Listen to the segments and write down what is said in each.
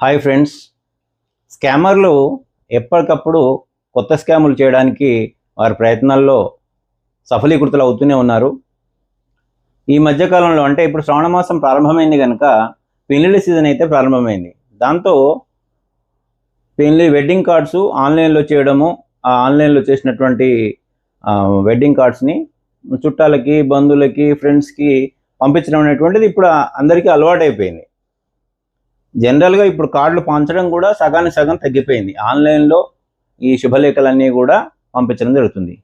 Hi friends, స్కామర్లు ఎప్పటికప్పుడు కొత్త స్కాములు చేయడానికి వారి ప్రయత్నాల్లో సఫలీకృతులు అవుతూనే ఉన్నారు. ఈ మధ్యకాలంలో అంటే ఇప్పుడు శ్రావణ మాసం ప్రారంభమైంది కనుక పెళ్ళిళ్ళ సీజన్ అయితే ప్రారంభమైంది. దాంతో వెడ్డింగ్ కార్డ్స్ ఆన్లైన్లో చేయడము, ఆ ఆన్లైన్లో చేసినటువంటి వెడ్డింగ్ కార్డ్స్ని చుట్టాలకి, బంధువులకి, ఫ్రెండ్స్కి పంపించడం అనేటువంటిది ఇప్పుడు అందరికీ అలవాటైపోయింది. జనరల్గా ఇప్పుడు కార్డులు పంచడం కూడా సగానికి సగం తగ్గిపోయింది. ఆన్లైన్లో ఈ శుభలేఖలన్నీ కూడా పంపించడం జరుగుతుంది.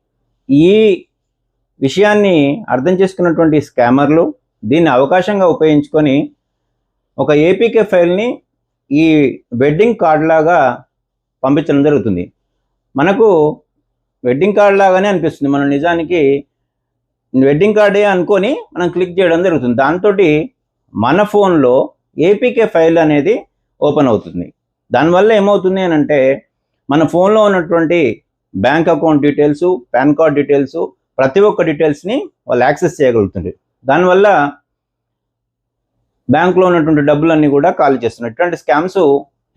ఈ విషయాన్ని అర్థం చేసుకున్నటువంటి స్కామర్లు దీన్ని అవకాశంగా ఉపయోగించుకొని ఒక ఏపీకే ఫైల్ని ఈ వెడ్డింగ్ కార్డ్ లాగా పంపించడం జరుగుతుంది. మనకు వెడ్డింగ్ కార్డ్ లాగానే అనిపిస్తుంది. మనం నిజానికి వెడ్డింగ్ కార్డే అనుకొని మనం క్లిక్ చేయడం జరుగుతుంది. దాంతో మన ఫోన్లో ఏపీకే ఫైల్ అనేది ఓపెన్ అవుతుంది. దానివల్ల ఏమవుతుంది అని అంటే మన ఫోన్లో ఉన్నటువంటి bank account details, pan card details, ప్రతి ఒక్క డీటెయిల్స్ని వాళ్ళు యాక్సెస్ చేయగలుగుతుంది. దానివల్ల బ్యాంకులో ఉన్నటువంటి డబ్బులన్నీ కూడా ఖాళీ చేస్తున్నారు. ఇటువంటి స్కామ్స్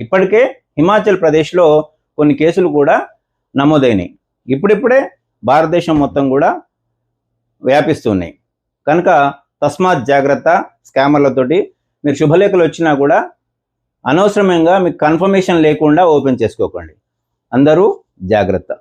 ఇప్పటికే హిమాచల్ ప్రదేశ్లో కొన్ని కేసులు కూడా నమోదైనాయి. ఇప్పుడిప్పుడే భారతదేశం మొత్తం కూడా వ్యాపిస్తున్నాయి. కనుక తస్మాత్ జాగ్రత్త. స్కామర్లతోటి మీరు శుభలేఖలు వచ్చినా కూడా అనవసరంగా మీకు కన్ఫర్మేషన్ లేకుండా ఓపెన్ చేసుకోకండి. అందరూ జాగ్రత్త.